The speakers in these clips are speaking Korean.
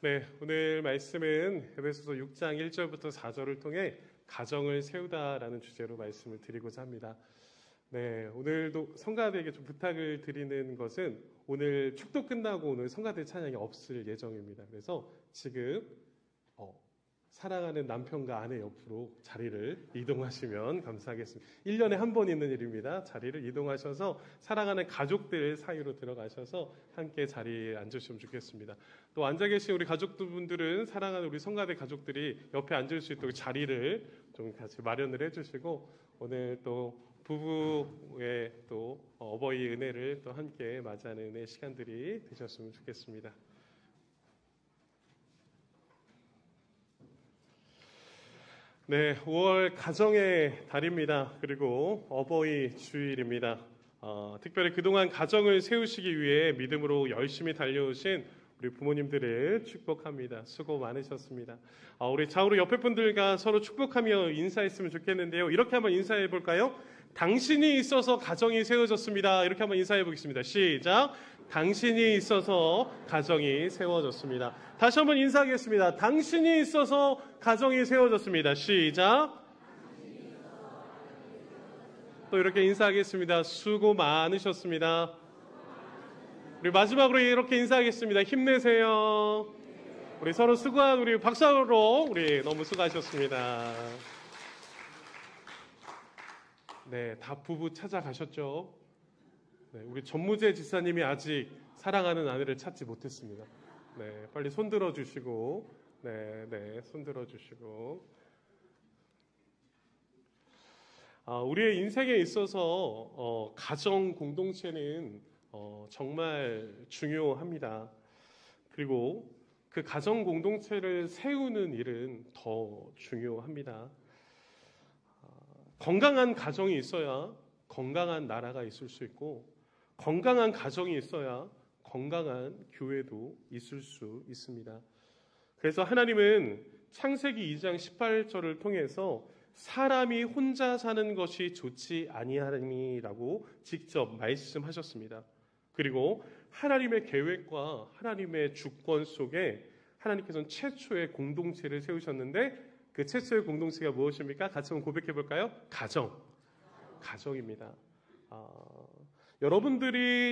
네, 오늘 말씀은 에베소서 6장 1절부터 4절을 통해 가정을 세우다라는 주제로 말씀을 드리고자 합니다. 네, 오늘도 성가대에게 좀 부탁을 드리는 것은 오늘 축도 끝나고 오늘 성가대 찬양이 없을 예정입니다. 그래서 지금 사랑하는 남편과 아내 옆으로 자리를 이동하시면 감사하겠습니다. 1년에 한 번 있는 일입니다. 자리를 이동하셔서 사랑하는 가족들 사이로 들어가셔서 함께 자리에 앉으시면 좋겠습니다. 또 앉아 계신 우리 가족분들은 사랑하는 우리 성가대 가족들이 옆에 앉을 수 있도록 자리를 좀 같이 마련을 해주시고 오늘 또 부부의 또 어버이 은혜를 또 함께 맞이하는 은혜 시간들이 되셨으면 좋겠습니다. 네, 5월 가정의 달입니다. 그리고 어버이 주일입니다. 특별히 그동안 가정을 세우시기 위해 믿음으로 열심히 달려오신 우리 부모님들을 축복합니다. 수고 많으셨습니다. 우리 좌우로 옆에 분들과 서로 축복하며 인사했으면 좋겠는데요. 이렇게 한번 인사해 볼까요? 당신이 있어서 가정이 세워졌습니다. 이렇게 한번 인사해 보겠습니다. 시작. 당신이 있어서 가정이 세워졌습니다. 다시 한번 인사하겠습니다. 당신이 있어서 가정이 세워졌습니다. 시작. 또 이렇게 인사하겠습니다. 수고 많으셨습니다. 우리 마지막으로 이렇게 인사하겠습니다. 힘내세요. 우리 서로 수고한 우리 박수로 우리 너무 수고하셨습니다. 네, 다 부부 찾아가셨죠? 네, 우리 전무재 지사님이 아직 사랑하는 아내를 찾지 못했습니다. 네, 빨리 손들어 주시고, 네, 손들어 주시고. 우리의 인생에 있어서 가정 공동체는 정말 중요합니다. 그리고 그 가정 공동체를 세우는 일은 더 중요합니다. 건강한 가정이 있어야 건강한 나라가 있을 수 있고 건강한 가정이 있어야 건강한 교회도 있을 수 있습니다. 그래서 하나님은 창세기 2장 18절을 통해서 사람이 혼자 사는 것이 좋지 아니하니라고 직접 말씀하셨습니다. 그리고 하나님의 계획과 하나님의 주권 속에 하나님께서는 최초의 공동체를 세우셨는데 그 최초의 공동체가 무엇입니까? 같이 한번 고백해 볼까요? 가정입니다.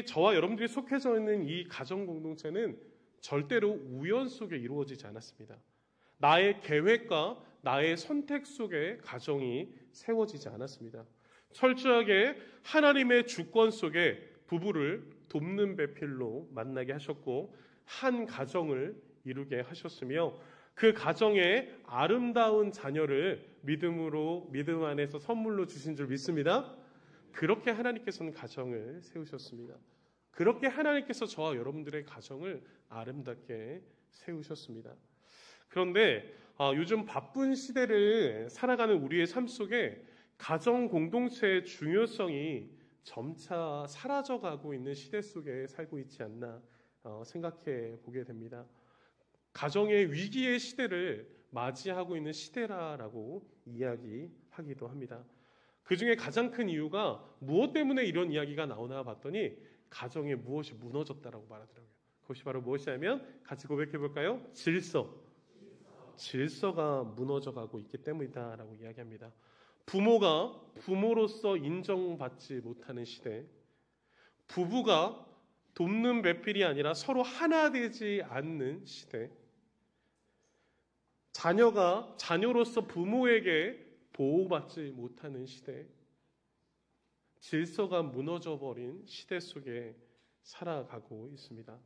저와 여러분들이 속해져 있는 이 가정 공동체는 절대로 우연 속에 이루어지지 않았습니다. 나의 계획과 나의 선택 속에 가정이 세워지지 않았습니다. 철저하게 하나님의 주권 속에 부부를 돕는 배필로 만나게 하셨고 한 가정을 이루게 하셨으며 그 가정에 아름다운 자녀를 믿음 안에서 선물로 주신 줄 믿습니다. 그렇게 하나님께서는 가정을 세우셨습니다. 그렇게 하나님께서 저와 여러분들의 가정을 아름답게 세우셨습니다. 그런데 요즘 바쁜 시대를 살아가는 우리의 삶 속에 가정 공동체의 중요성이 점차 사라져가고 있는 시대 속에 살고 있지 않나 생각해 보게 됩니다. 가정의 위기의 시대를 맞이하고 있는 시대라고 이야기하기도 합니다. 그 중에 가장 큰 이유가 무엇 때문에 이런 이야기가 나오나 봤더니 가정에 무엇이 무너졌다라고 말하더라고요. 그것이 바로 무엇이냐면 같이 고백해 볼까요? 질서가 무너져가고 있기 때문이다라고 이야기합니다. 부모가 부모로서 인정받지 못하는 시대, 부부가 돕는 배필이 아니라 서로 하나 되지 않는 시대, 자녀가 자녀로서 부모에게 보호받지 못하는 시대, 질서가 무너져버린 시대 속에 살아가고 있습니다.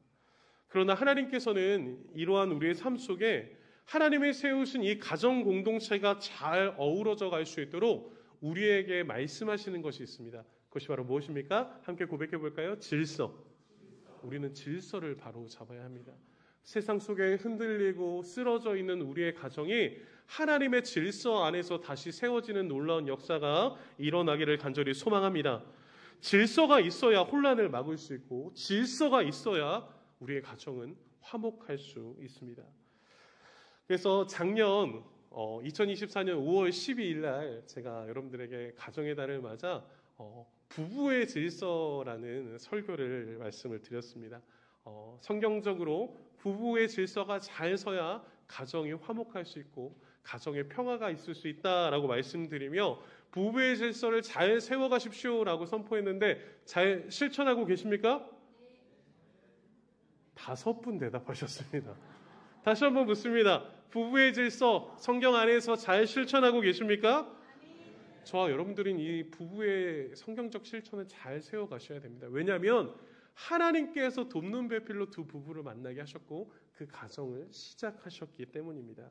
그러나 하나님께서는 이러한 우리의 삶 속에 하나님이 세우신 이 가정 공동체가 잘 어우러져 갈 수 있도록 우리에게 말씀하시는 것이 있습니다. 그것이 바로 무엇입니까? 함께 고백해 볼까요? 질서. 우리는 질서를 바로 잡아야 합니다. 세상 속에 흔들리고 쓰러져 있는 우리의 가정이 하나님의 질서 안에서 다시 세워지는 놀라운 역사가 일어나기를 간절히 소망합니다. 질서가 있어야 혼란을 막을 수 있고 질서가 있어야 우리의 가정은 화목할 수 있습니다. 그래서 작년 2024년 5월 12일 날 제가 여러분들에게 가정의 달을 맞아 부부의 질서라는 설교를 말씀을 드렸습니다. 성경적으로 부부의 질서가 잘 서야 가정이 화목할 수 있고 가정에 평화가 있을 수 있다라고 말씀드리며 부부의 질서를 잘 세워가십시오라고 선포했는데 잘 실천하고 계십니까? 5분 대답하셨습니다. 다시 한번 묻습니다. 부부의 질서 성경 안에서 잘 실천하고 계십니까? 저와 여러분들은 이 부부의 성경적 실천을 잘 세워가셔야 됩니다. 왜냐하면 하나님께서 돕는 배필로 두 부부를 만나게 하셨고 그 가정을 시작하셨기 때문입니다.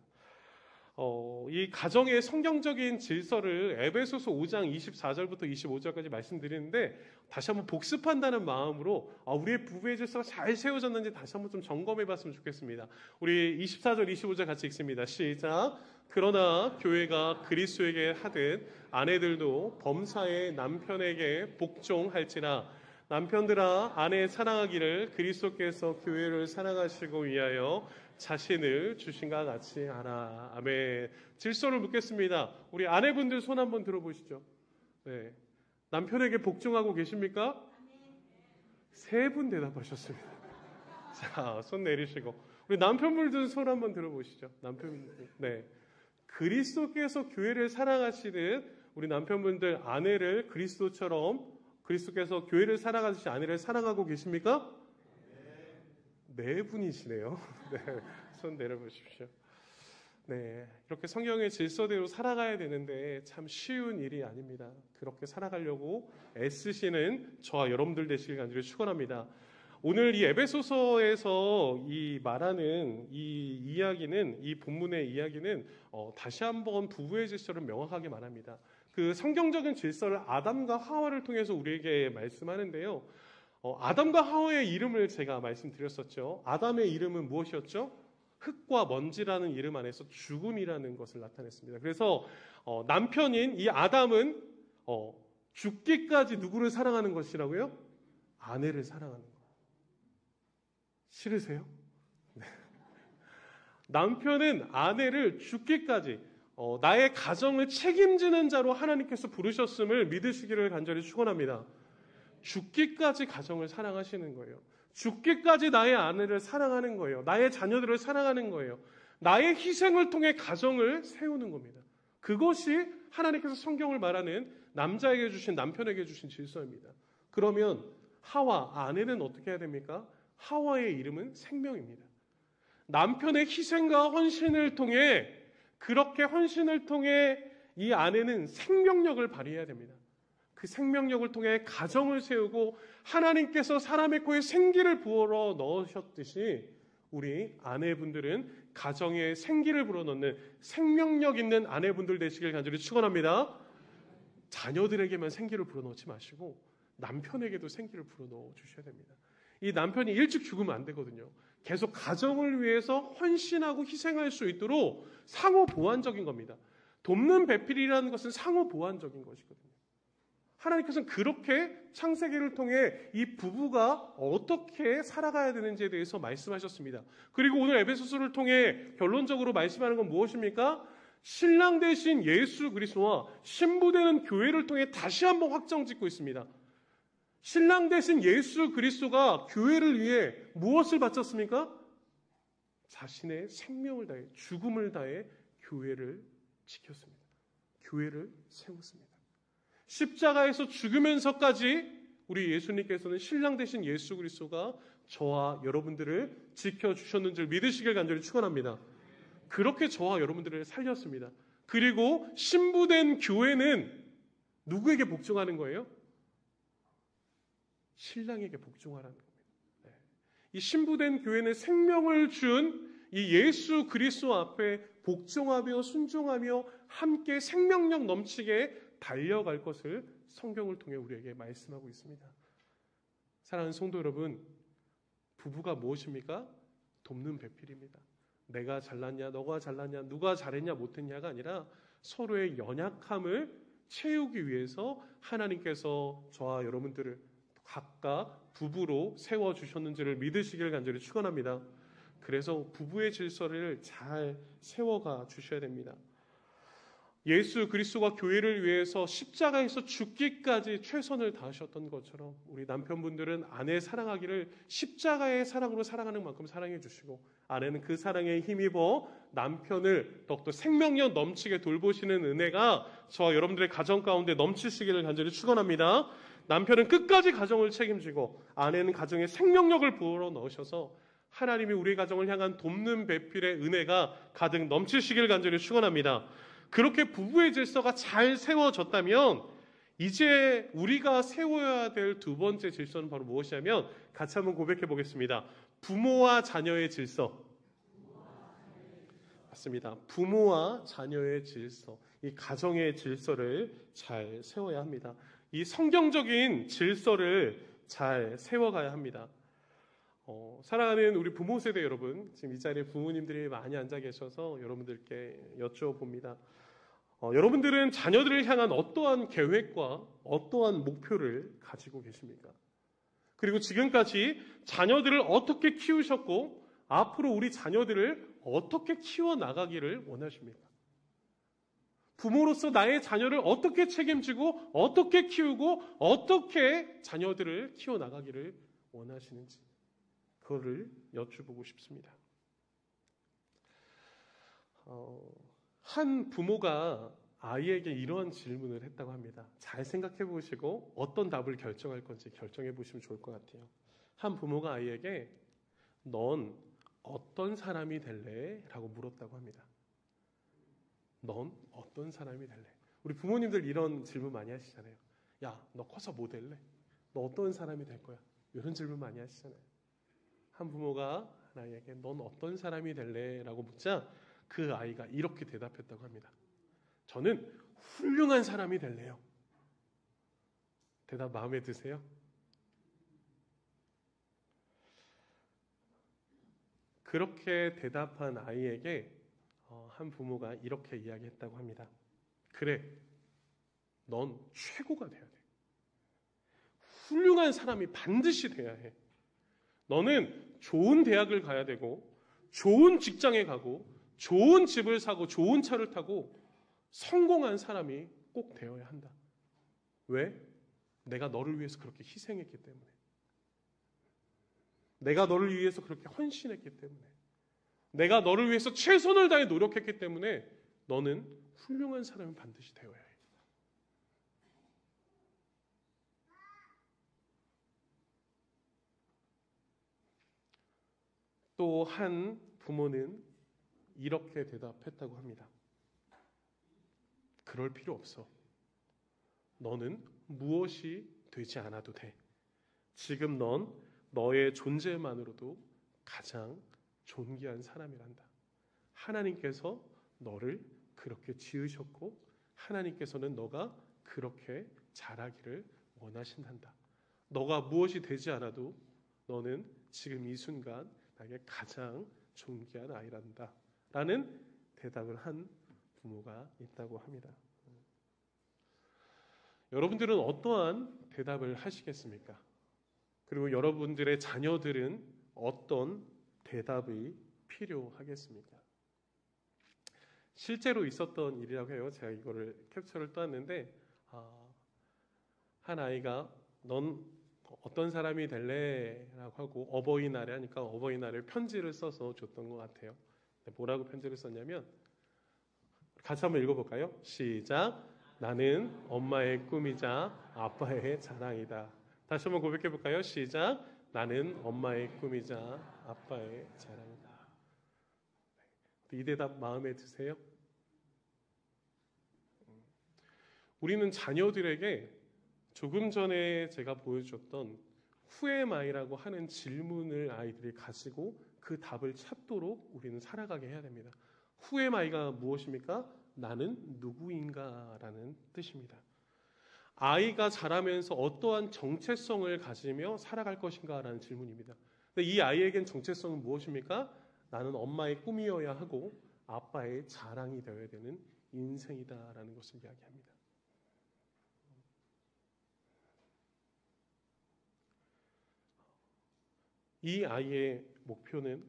이 가정의 성경적인 질서를 에베소서 5장 24절부터 25절까지 말씀드리는데 다시 한번 복습한다는 마음으로 우리의 부부의 질서가 잘 세워졌는지 다시 한번 좀 점검해 봤으면 좋겠습니다. 우리 24절 25절 같이 읽습니다. 시작. 그러나 교회가 그리스도에게 하듯 아내들도 범사의 남편에게 복종할지라. 남편들아 아내 사랑하기를 그리스도께서 교회를 사랑하시고 위하여 자신을 주신과 같이 하라. 아멘. 질서를 묻겠습니다. 우리 아내분들 손 한번 들어보시죠. 네. 남편에게 복종하고 계십니까? 3분 대답하셨습니다. 자, 손 내리시고 우리 남편분들 손 한번 들어보시죠. 남편분들. 네. 그리스도께서 교회를 사랑하시듯 우리 남편분들 아내를 그리스도께서 교회를 사랑하듯이 아내를 사랑하고 계십니까? 네 분이시네요. 네, 손 내려보십시오. 네, 이렇게 성경의 질서대로 살아가야 되는데 참 쉬운 일이 아닙니다. 그렇게 살아가려고 애쓰시는 저와 여러분들 되시길 간절히 축원합니다. 오늘 이 에베소서에서 이 말하는 이 본문의 이야기는 다시 한번 부부의 질서를 명확하게 말합니다. 그 성경적인 질서를 아담과 하와를 통해서 우리에게 말씀하는데요. 아담과 하와의 이름을 제가 말씀드렸었죠. 아담의 이름은 무엇이었죠? 흙과 먼지라는 이름 안에서 죽음이라는 것을 나타냈습니다. 그래서 남편인 이 아담은 죽기까지 누구를 사랑하는 것이라고요? 아내를 사랑하는 것. 싫으세요? 네. 남편은 아내를 죽기까지 나의 가정을 책임지는 자로 하나님께서 부르셨음을 믿으시기를 간절히 축원합니다. 죽기까지 가정을 사랑하시는 거예요. 죽기까지 나의 아내를 사랑하는 거예요. 나의 자녀들을 사랑하는 거예요. 나의 희생을 통해 가정을 세우는 겁니다. 그것이 하나님께서 성경을 말하는 남자에게 주신 남편에게 주신 질서입니다. 그러면 아내는 어떻게 해야 됩니까? 하와의 이름은 생명입니다. 남편의 희생과 헌신을 통해 그렇게 헌신을 통해 이 아내는 생명력을 발휘해야 됩니다. 그 생명력을 통해 가정을 세우고 하나님께서 사람의 코에 생기를 부어 넣으셨듯이 우리 아내분들은 가정에 생기를 불어넣는 생명력 있는 아내분들 되시길 간절히 축원합니다. 자녀들에게만 생기를 불어넣지 마시고 남편에게도 생기를 불어넣어 주셔야 됩니다. 이 남편이 일찍 죽으면 안 되거든요. 계속 가정을 위해서 헌신하고 희생할 수 있도록 상호 보완적인 겁니다. 돕는 배필이라는 것은 상호 보완적인 것이거든요. 하나님께서는 그렇게 창세기를 통해 이 부부가 어떻게 살아가야 되는지에 대해서 말씀하셨습니다. 그리고 오늘 에베소서를 통해 결론적으로 말씀하는 건 무엇입니까? 신랑 되신 예수 그리스도와 신부 되는 교회를 통해 다시 한번 확정짓고 있습니다. 신랑 되신 예수 그리스도가 교회를 위해 무엇을 바쳤습니까? 자신의 생명을 다해 죽음을 다해 교회를 지켰습니다. 교회를 세웠습니다. 십자가에서 죽으면서까지 우리 예수님께서는 신랑 되신 예수 그리스도가 저와 여러분들을 지켜주셨는 줄 믿으시길 간절히 축원합니다. 그렇게 저와 여러분들을 살렸습니다. 그리고 신부된 교회는 누구에게 복종하는 거예요? 신랑에게 복종하라는 겁니다. 네. 이 신부된 교회는 생명을 준 이 예수 그리스도 앞에 복종하며 순종하며 함께 생명력 넘치게 달려갈 것을 성경을 통해 우리에게 말씀하고 있습니다. 사랑하는 성도 여러분, 부부가 무엇입니까? 돕는 배필입니다. 내가 잘났냐, 너가 잘났냐, 누가 잘했냐, 못했냐가 아니라 서로의 연약함을 채우기 위해서 하나님께서 저와 여러분들을 각각 부부로 세워주셨는지를 믿으시길 간절히 축원합니다. 그래서 부부의 질서를 잘 세워가 주셔야 됩니다. 예수 그리스도가 교회를 위해서 십자가에서 죽기까지 최선을 다하셨던 것처럼 우리 남편분들은 아내 사랑하기를 십자가의 사랑으로 사랑하는 만큼 사랑해 주시고, 아내는 그 사랑에 힘입어 남편을 더욱더 생명력 넘치게 돌보시는 은혜가 저와 여러분들의 가정 가운데 넘치시기를 간절히 축원합니다. 남편은 끝까지 가정을 책임지고 아내는 가정에 생명력을 불어 넣으셔서 하나님이 우리 가정을 향한 돕는 배필의 은혜가 가득 넘치시길 간절히 축원합니다. 그렇게 부부의 질서가 잘 세워졌다면 이제 우리가 세워야 될 두 번째 질서는 바로 무엇이냐면, 같이 한번 고백해 보겠습니다. 부모와 자녀의 질서. 맞습니다. 부모와 자녀의 질서, 이 가정의 질서를 잘 세워야 합니다. 이 성경적인 질서를 잘 세워가야 합니다. 사랑하는 우리 부모 세대 여러분, 지금 이 자리에 부모님들이 많이 앉아 계셔서 여러분들께 여쭤봅니다. 여러분들은 자녀들을 향한 어떠한 계획과 어떠한 목표를 가지고 계십니까? 그리고 지금까지 자녀들을 어떻게 키우셨고 앞으로 우리 자녀들을 어떻게 키워나가기를 원하십니까? 부모로서 나의 자녀를 어떻게 책임지고 어떻게 키우고 어떻게 자녀들을 키워나가기를 원하시는지, 그거를 여쭤보고 싶습니다. 한 부모가 아이에게 이러한 질문을 했다고 합니다. 잘 생각해 보시고 어떤 답을 결정할 건지 결정해 보시면 좋을 것 같아요. 한 부모가 아이에게 넌 어떤 사람이 될래? 라고 물었다고 합니다. 넌 어떤 사람이 될래? 우리 부모님들 이런 질문 많이 하시잖아요. 야, 너 커서 뭐 될래? 너 어떤 사람이 될 거야? 이런 질문 많이 하시잖아요. 한 부모가 아이에게 넌 어떤 사람이 될래? 라고 묻자 그 아이가 이렇게 대답했다고 합니다. 저는 훌륭한 사람이 될래요. 대답 마음에 드세요? 그렇게 대답한 아이에게 한 부모가 이렇게 이야기했다고 합니다. 그래, 넌 최고가 돼야 돼. 훌륭한 사람이 반드시 돼야 해. 너는 좋은 대학을 가야 되고 좋은 직장에 가고 좋은 집을 사고 좋은 차를 타고 성공한 사람이 꼭 되어야 한다. 왜? 내가 너를 위해서 그렇게 희생했기 때문에. 내가 너를 위해서 그렇게 헌신했기 때문에. 내가 너를 위해서 최선을 다해 노력했기 때문에 너는 훌륭한 사람이 반드시 되어야 해. 또 한 부모는 이렇게 대답했다고 합니다. 그럴 필요 없어. 너는 무엇이 되지 않아도 돼. 지금 넌 너의 존재만으로도 가장 존귀한 사람이란다. 하나님께서 너를 그렇게 지으셨고 하나님께서는 너가 그렇게 자라기를 원하신단다. 너가 무엇이 되지 않아도 너는 지금 이 순간 나에게 가장 존귀한 아이란다. 라는 대답을 한 부모가 있다고 합니다. 여러분들은 어떠한 대답을 하시겠습니까? 그리고 여러분들의 자녀들은 어떤 대답이 필요하겠습니까? 실제로 있었던 일이라고 해요. 제가 이거를 캡처를 따왔는데 한 아이가 넌 어떤 사람이 될래? 라고 하고 어버이날에 하니까 어버이날에 편지를 써서 줬던 것 같아요. 뭐라고 편지를 썼냐면, 같이 한번 읽어볼까요? 시작. 나는 엄마의 꿈이자 아빠의 자랑이다. 다시 한번 고백해볼까요? 시작. 나는 엄마의 꿈이자 아빠의 자랑이다. 이 대답 마음에 드세요? 우리는 자녀들에게 조금 전에 제가 보여줬던 후에마이라고 하는 질문을 아이들이 가지고 그 답을 찾도록 우리는 살아가게 해야 됩니다. 후에마이가 무엇입니까? 나는 누구인가 라는 뜻입니다. 아이가 자라면서 어떠한 정체성을 가지며 살아갈 것인가 라는 질문입니다. 근데 이 아이에겐 정체성은 무엇입니까? 나는 엄마의 꿈이어야 하고 아빠의 자랑이 되어야 되는 인생이다 라는 것을 이야기합니다. 이 아이의 목표는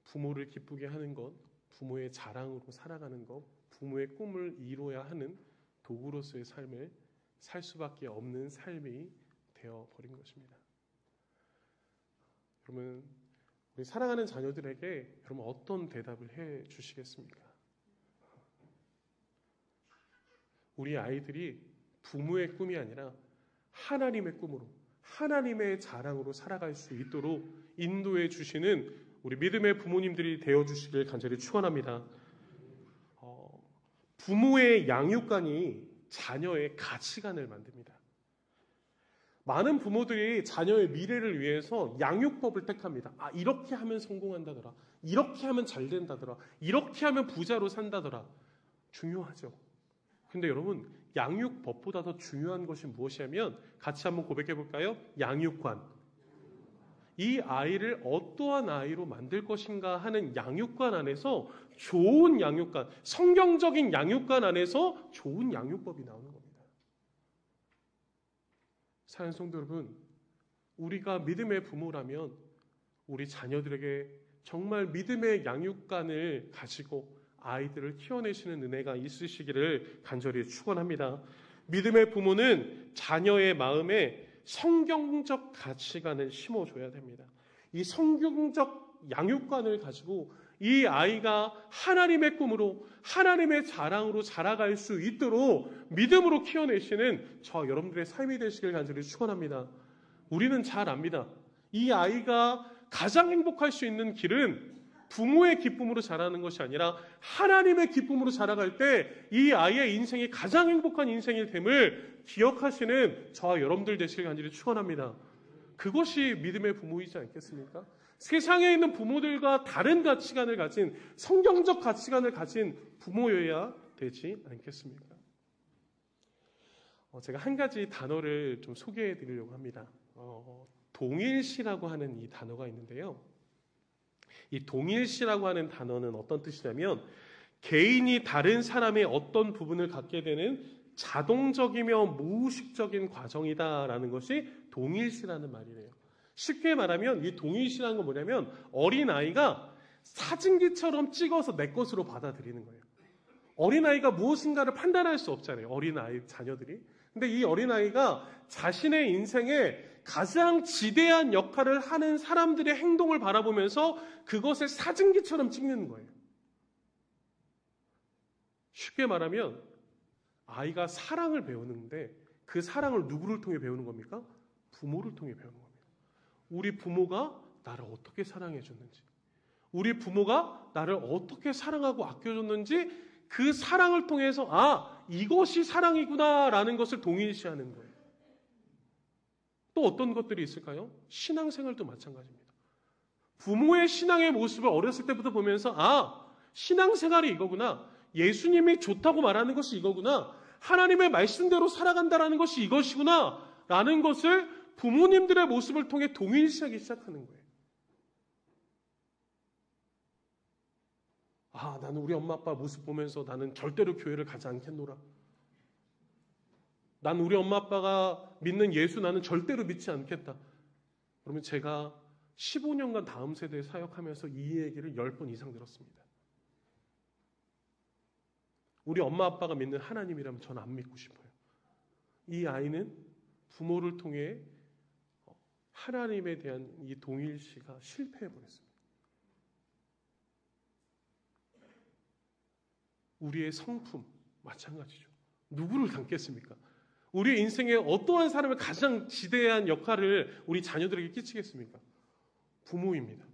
부모를 기쁘게 하는 것, 부모의 자랑으로 살아가는 것, 부모의 꿈을 이루어야 하는 도구로서의 삶을 살 수밖에 없는 삶이 되어버린 것입니다. 여러분, 우리 사랑하는 자녀들에게 여러분 어떤 대답을 해 주시겠습니까? 우리 아이들이 부모의 꿈이 아니라 하나님의 꿈으로, 하나님의 자랑으로 살아갈 수 있도록 인도해 주시는 우리 믿음의 부모님들이 되어주시길 간절히 축원합니다. 부모의 양육관이 자녀의 가치관을 만듭니다. 많은 부모들이 자녀의 미래를 위해서 양육법을 택합니다. 이렇게 하면 성공한다더라. 이렇게 하면 잘 된다더라. 이렇게 하면 부자로 산다더라. 중요하죠. 근데 여러분, 양육법보다 더 중요한 것이 무엇이냐면 같이 한번 고백해 볼까요? 양육관. 이 아이를 어떠한 아이로 만들 것인가 하는 양육관 안에서 좋은 양육관, 성경적인 양육관 안에서 좋은 양육법이 나오는 겁니다. 사랑하는 성도 여러분, 우리가 믿음의 부모라면 우리 자녀들에게 정말 믿음의 양육관을 가지고 아이들을 키워내시는 은혜가 있으시기를 간절히 축원합니다. 믿음의 부모는 자녀의 마음에 성경적 가치관을 심어줘야 됩니다. 이 성경적 양육관을 가지고 이 아이가 하나님의 꿈으로, 하나님의 자랑으로 자라갈 수 있도록 믿음으로 키워내시는 저 여러분들의 삶이 되시길 간절히 축원합니다. 우리는 잘 압니다. 이 아이가 가장 행복할 수 있는 길은 부모의 기쁨으로 자라는 것이 아니라 하나님의 기쁨으로 자라갈 때 이 아이의 인생이 가장 행복한 인생일 됨을 기억하시는 저와 여러분들 되시길 간절히 축원합니다. 그것이 믿음의 부모이지 않겠습니까? 세상에 있는 부모들과 다른 가치관을 가진, 성경적 가치관을 가진 부모여야 되지 않겠습니까? 제가 한 가지 단어를 좀 소개해 드리려고 합니다. 동일시라고 하는 이 단어가 있는데요. 이 동일시라고 하는 단어는 어떤 뜻이냐면 개인이 다른 사람의 어떤 부분을 갖게 되는 자동적이며 무의식적인 과정이다라는 것이 동일시라는 말이래요. 쉽게 말하면 이 동일시라는 건 뭐냐면 어린아이가 사진기처럼 찍어서 내 것으로 받아들이는 거예요. 어린아이가 무엇인가를 판단할 수 없잖아요. 어린아이 자녀들이. 근데 이 어린아이가 자신의 인생에 가장 지대한 역할을 하는 사람들의 행동을 바라보면서 그것을 사진기처럼 찍는 거예요. 쉽게 말하면 아이가 사랑을 배우는데 그 사랑을 누구를 통해 배우는 겁니까? 부모를 통해 배우는 겁니다. 우리 부모가 나를 어떻게 사랑해 줬는지, 우리 부모가 나를 어떻게 사랑하고 아껴줬는지 그 사랑을 통해서 이것이 사랑이구나라는 것을 동일시하는 거예요. 또 어떤 것들이 있을까요? 신앙생활도 마찬가지입니다. 부모의 신앙의 모습을 어렸을 때부터 보면서 신앙생활이 이거구나. 예수님이 좋다고 말하는 것이 이거구나. 하나님의 말씀대로 살아간다라는 것이 이것이구나. 라는 것을 부모님들의 모습을 통해 동일시하기 시작하는 거예요. 나는 우리 엄마 아빠 모습 보면서 나는 절대로 교회를 가지 않겠노라. 난 우리 엄마 아빠가 믿는 예수 나는 절대로 믿지 않겠다. 그러면 제가 15년간 다음 세대에 사역하면서 이 얘기를 10번 이상 들었습니다. 우리 엄마 아빠가 믿는 하나님이라면 저는 안 믿고 싶어요. 이 아이는 부모를 통해 하나님에 대한 이 동일시가 실패해버렸습니다. 우리의 성품 마찬가지죠. 누구를 닮겠습니까? 우리의 인생에 어떠한 사람을 가장 지대한 역할을 우리 자녀들에게 끼치겠습니까? 부모입니다.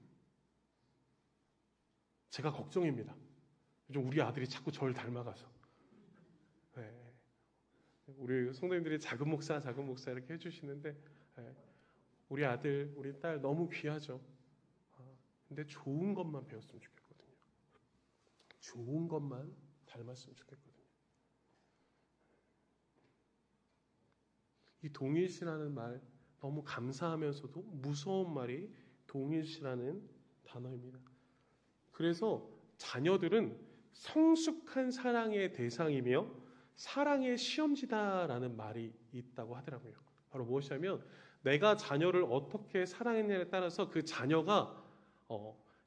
제가 걱정입니다. 요즘 우리 아들이 자꾸 저를 닮아가서. 우리 성도님들이 작은 목사 이렇게 해주시는데 우리 아들, 우리 딸 너무 귀하죠. 근데 좋은 것만 배웠으면 좋겠거든요. 좋은 것만 닮았으면 좋겠거든요. 이 동일시라는 말 너무 감사하면서도 무서운 말이 동일시라는 단어입니다. 그래서 자녀들은 성숙한 사랑의 대상이며 사랑의 시험지다라는 말이 있다고 하더라고요. 바로 무엇이냐면 내가 자녀를 어떻게 사랑했냐에 따라서 그 자녀가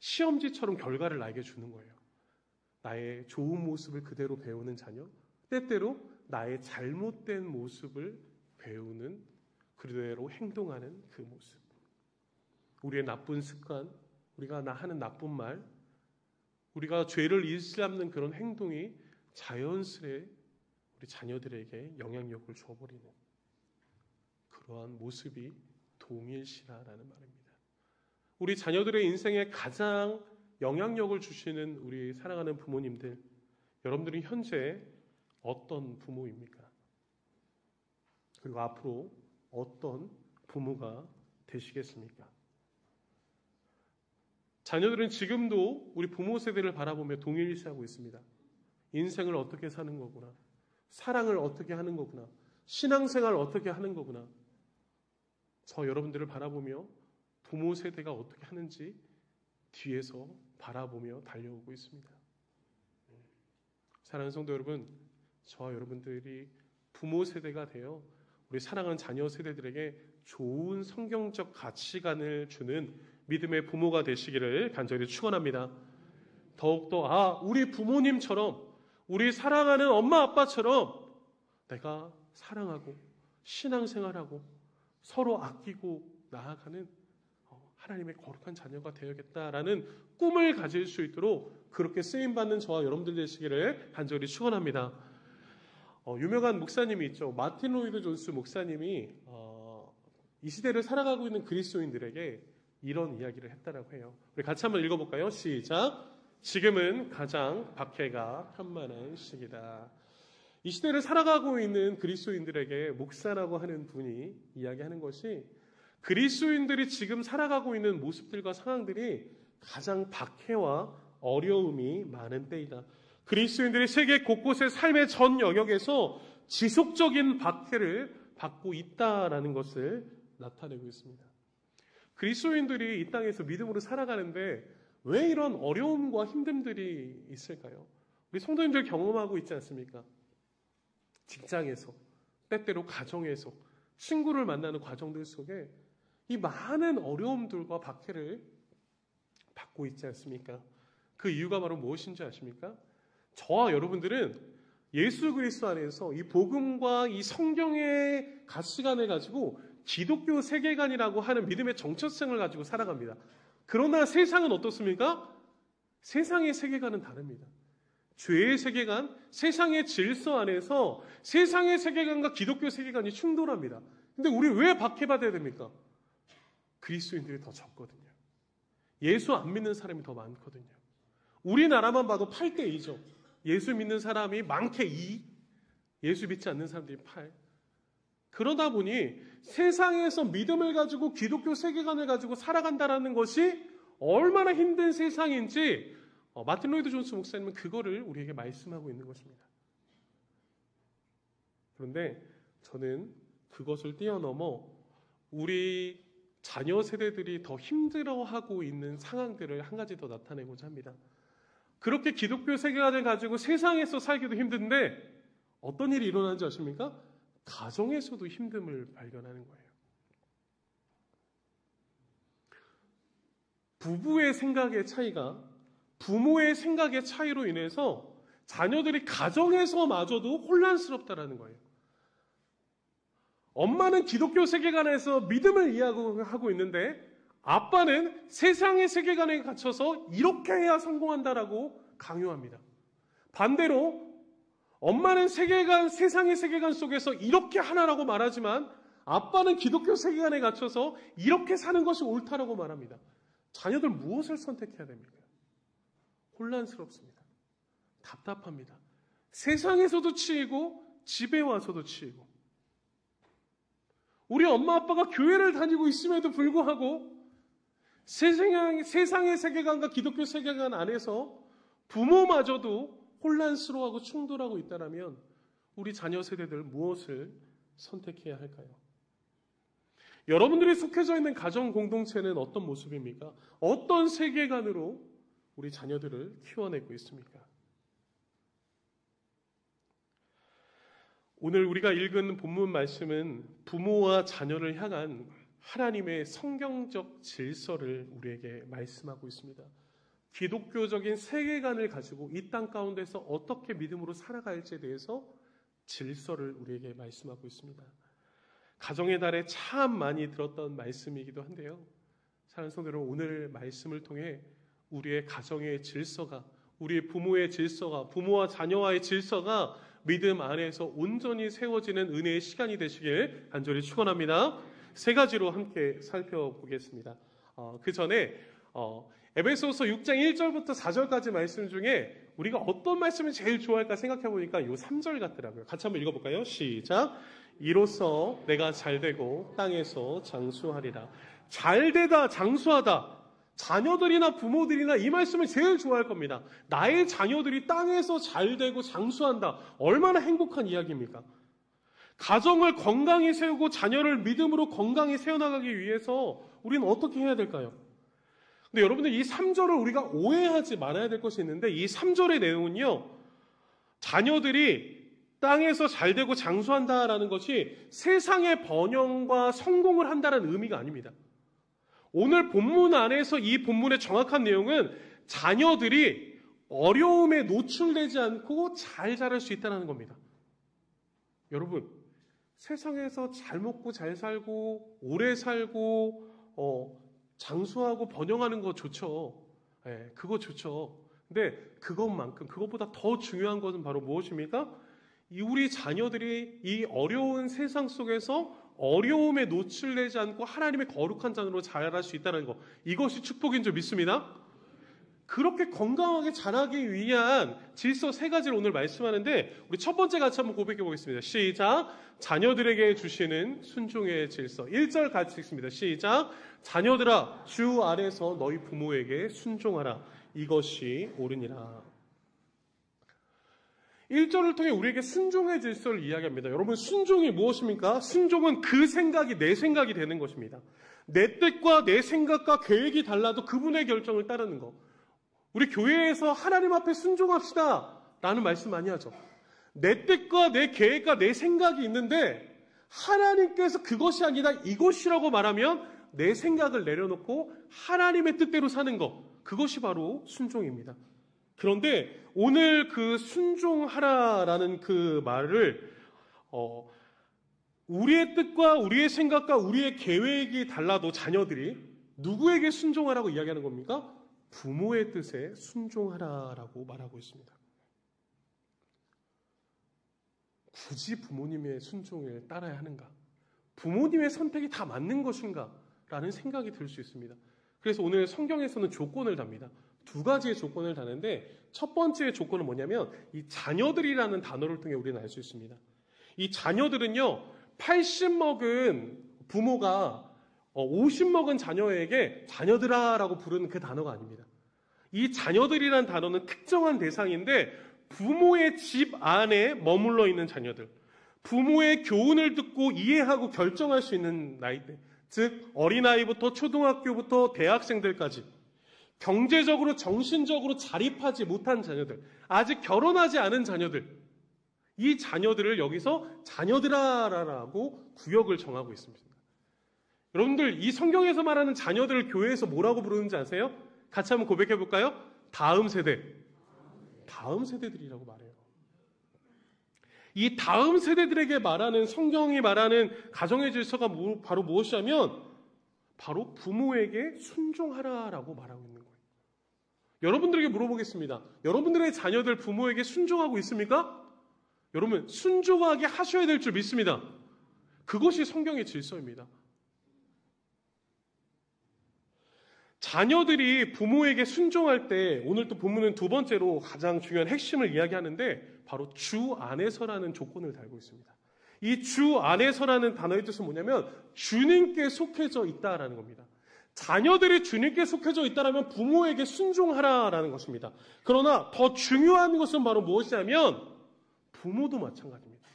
시험지처럼 결과를 나에게 주는 거예요. 나의 좋은 모습을 그대로 배우는 자녀, 때때로 나의 잘못된 모습을 배우는 그대로 행동하는 그 모습. 우리의 나쁜 습관, 우리가 하는 나쁜 말, 우리가 죄를 일삼는 그런 행동이 자연스레 우리 자녀들에게 영향력을 줘버리는 그러한 모습이 동일시라라는 말입니다. 우리 자녀들의 인생에 가장 영향력을 주시는 우리 사랑하는 부모님들, 여러분들이 현재 어떤 부모입니까? 그리고 앞으로 어떤 부모가 되시겠습니까? 자녀들은 지금도 우리 부모 세대를 바라보며 동일시하고 있습니다. 인생을 어떻게 사는 거구나. 사랑을 어떻게 하는 거구나. 신앙생활을 어떻게 하는 거구나. 저 여러분들을 바라보며 부모 세대가 어떻게 하는지 뒤에서 바라보며 달려오고 있습니다. 사랑하는 성도 여러분, 저와 여러분들이 부모 세대가 되어 우리 사랑하는 자녀 세대들에게 좋은 성경적 가치관을 주는 믿음의 부모가 되시기를 간절히 축원합니다. 더욱더 우리 부모님처럼 우리 사랑하는 엄마 아빠처럼 내가 사랑하고 신앙생활하고 서로 아끼고 나아가는 하나님의 거룩한 자녀가 되어야겠다라는 꿈을 가질 수 있도록 그렇게 쓰임받는 저와 여러분들 되시기를 간절히 축원합니다. 유명한 목사님이 있죠. 마틴 로이드 존스 목사님이 이 시대를 살아가고 있는 그리스도인들에게 이런 이야기를 했다라고 해요. 우리 같이 한번 읽어볼까요? 시작. 지금은 가장 박해가 편만한 시기다. 이 시대를 살아가고 있는 그리스도인들에게 목사라고 하는 분이 이야기하는 것이 그리스도인들이 지금 살아가고 있는 모습들과 상황들이 가장 박해와 어려움이 많은 때이다. 그리스도인들이 세계 곳곳의 삶의 전 영역에서 지속적인 박해를 받고 있다라는 것을 나타내고 있습니다. 그리스도인들이 이 땅에서 믿음으로 살아가는데 왜 이런 어려움과 힘듦들이 있을까요? 우리 성도님들 경험하고 있지 않습니까? 직장에서, 때때로 가정에서, 친구를 만나는 과정들 속에 이 많은 어려움들과 박해를 받고 있지 않습니까? 그 이유가 바로 무엇인지 아십니까? 저와 여러분들은 예수 그리스도 안에서 이 복음과 이 성경의 가치관을 가지고 기독교 세계관이라고 하는 믿음의 정체성을 가지고 살아갑니다. 그러나 세상은 어떻습니까? 세상의 세계관은 다릅니다. 죄의 세계관, 세상의 질서 안에서 세상의 세계관과 기독교 세계관이 충돌합니다. 근데 우리 왜 박해받아야 됩니까? 그리스도인들이 더 적거든요. 예수 안 믿는 사람이 더 많거든요. 우리나라만 봐도 8대 2죠. 예수 믿는 사람이 많게 2, 예수 믿지 않는 사람들이 8. 그러다 보니 세상에서 믿음을 가지고 기독교 세계관을 가지고 살아간다는 것이 얼마나 힘든 세상인지 마틴 로이드 존스 목사님은 그거를 우리에게 말씀하고 있는 것입니다. 그런데 저는 그것을 뛰어넘어 우리 자녀 세대들이 더 힘들어하고 있는 상황들을 한 가지 더 나타내고자 합니다. 그렇게 기독교 세계관을 가지고 세상에서 살기도 힘든데 어떤 일이 일어나는지 아십니까? 가정에서도 힘듦을 발견하는 거예요. 부부의 생각의 차이가 부모의 생각의 차이로 인해서 자녀들이 가정에서마저도 혼란스럽다라는 거예요. 엄마는 기독교 세계관에서 믿음을 이해하고 있는데 아빠는 세상의 세계관에 갇혀서 이렇게 해야 성공한다라고 강요합니다. 반대로 엄마는 세상의 세계관 속에서 이렇게 하나라고 말하지만 아빠는 기독교 세계관에 갇혀서 이렇게 사는 것이 옳다라고 말합니다. 자녀들 무엇을 선택해야 됩니까? 혼란스럽습니다. 답답합니다. 세상에서도 치이고 집에 와서도 치이고 우리 엄마 아빠가 교회를 다니고 있음에도 불구하고 세상의 세계관과 기독교 세계관 안에서 부모마저도 혼란스러워하고 충돌하고 있다면 우리 자녀 세대들 무엇을 선택해야 할까요? 여러분들이 속해져 있는 가정 공동체는 어떤 모습입니까? 어떤 세계관으로 우리 자녀들을 키워내고 있습니까? 오늘 우리가 읽은 본문 말씀은 부모와 자녀를 향한 하나님의 성경적 질서를 우리에게 말씀하고 있습니다. 기독교적인 세계관을 가지고 이 땅 가운데서 어떻게 믿음으로 살아갈지에 대해서 질서를 우리에게 말씀하고 있습니다. 가정의 달에 참 많이 들었던 말씀이기도 한데요. 사랑하는 성도 여러분, 오늘 말씀을 통해 우리의 가정의 질서가, 우리의 부모의 질서가, 부모와 자녀와의 질서가 믿음 안에서 온전히 세워지는 은혜의 시간이 되시길 간절히 축원합니다. 세 가지로 함께 살펴보겠습니다. 그 전에 에베소서 6장 1절부터 4절까지 말씀 중에 우리가 어떤 말씀을 제일 좋아할까 생각해 보니까 이 3절 같더라고요. 같이 한번 읽어볼까요? 시작. 이로써 내가 잘되고 땅에서 장수하리라. 잘되다, 장수하다. 자녀들이나 부모들이나 이 말씀을 제일 좋아할 겁니다. 나의 자녀들이 땅에서 잘되고 장수한다. 얼마나 행복한 이야기입니까? 가정을 건강히 세우고 자녀를 믿음으로 건강히 세워나가기 위해서 우리는 어떻게 해야 될까요? 근데 여러분들 이 3절을 우리가 오해하지 말아야 될 것이 있는데 이 3절의 내용은요. 자녀들이 땅에서 잘되고 장수한다라는 것이 세상의 번영과 성공을 한다는 의미가 아닙니다. 오늘 본문 안에서 이 본문의 정확한 내용은 자녀들이 어려움에 노출되지 않고 잘 자랄 수 있다는 겁니다. 여러분, 세상에서 잘 먹고 잘 살고 오래 살고 장수하고 번영하는 거 좋죠. 네, 그거 좋죠. 근데 그것보다 더 중요한 것은 바로 무엇입니까? 우리 자녀들이 이 어려운 세상 속에서 어려움에 노출되지 않고 하나님의 거룩한 자녀로 자랄 수 있다는 것, 이것이 축복인 줄 믿습니다. 그렇게 건강하게 자라기 위한 질서 세 가지를 오늘 말씀하는데 우리 첫 번째 같이 한번 고백해 보겠습니다. 시작. 자녀들에게 주시는 순종의 질서. 1절 같이 읽습니다. 시작. 자녀들아 주 안에서 너희 부모에게 순종하라. 이것이 옳으니라. 1절을 통해 우리에게 순종의 질서를 이야기합니다. 여러분, 순종이 무엇입니까? 순종은 그 생각이 내 생각이 되는 것입니다. 내 뜻과 내 생각과 계획이 달라도 그분의 결정을 따르는 것. 우리 교회에서 하나님 앞에 순종합시다 라는 말씀 많이 하죠. 내 뜻과 내 계획과 내 생각이 있는데 하나님께서 그것이 아니라 이것이라고 말하면 내 생각을 내려놓고 하나님의 뜻대로 사는 것, 그것이 바로 순종입니다. 그런데 오늘 그 순종하라라는 그 말을 우리의 뜻과 우리의 생각과 우리의 계획이 달라도 자녀들이 누구에게 순종하라고 이야기하는 겁니까? 부모의 뜻에 순종하라라고 말하고 있습니다. 굳이 부모님의 순종을 따라야 하는가? 부모님의 선택이 다 맞는 것인가? 라는 생각이 들 수 있습니다. 그래서 오늘 성경에서는 조건을 답니다. 두 가지의 조건을 다는데 첫 번째 조건은 뭐냐면 이 자녀들이라는 단어를 통해 우리는 알 수 있습니다. 이 자녀들은요 80 먹은 부모가 50 먹은 자녀에게 자녀들아라고 부르는 그 단어가 아닙니다. 이 자녀들이라는 단어는 특정한 대상인데 부모의 집 안에 머물러 있는 자녀들, 부모의 교훈을 듣고 이해하고 결정할 수 있는 나이대, 즉 어린아이부터 초등학교부터 대학생들까지 경제적으로 정신적으로 자립하지 못한 자녀들, 아직 결혼하지 않은 자녀들, 이 자녀들을 여기서 자녀들아라고 구역을 정하고 있습니다. 여러분들 이 성경에서 말하는 자녀들을 교회에서 뭐라고 부르는지 아세요? 같이 한번 고백해 볼까요? 다음 세대들이라고 말해요. 이 다음 세대들에게 말하는 성경이 말하는 가정의 질서가 바로 무엇이냐면 바로 부모에게 순종하라라고 말하고 있는 거예요. 여러분들에게 물어보겠습니다. 여러분들의 자녀들 부모에게 순종하고 있습니까? 여러분 순종하게 하셔야 될 줄 믿습니다. 그것이 성경의 질서입니다. 자녀들이 부모에게 순종할 때 오늘 또 본문은 두 번째로 가장 중요한 핵심을 이야기하는데 바로 주 안에서라는 조건을 달고 있습니다. 이 주 안에서라는 단어의 뜻은 뭐냐면 주님께 속해져 있다라는 겁니다. 자녀들이 주님께 속해져 있다라면 부모에게 순종하라라는 것입니다. 그러나 더 중요한 것은 바로 무엇이냐면 부모도 마찬가지입니다.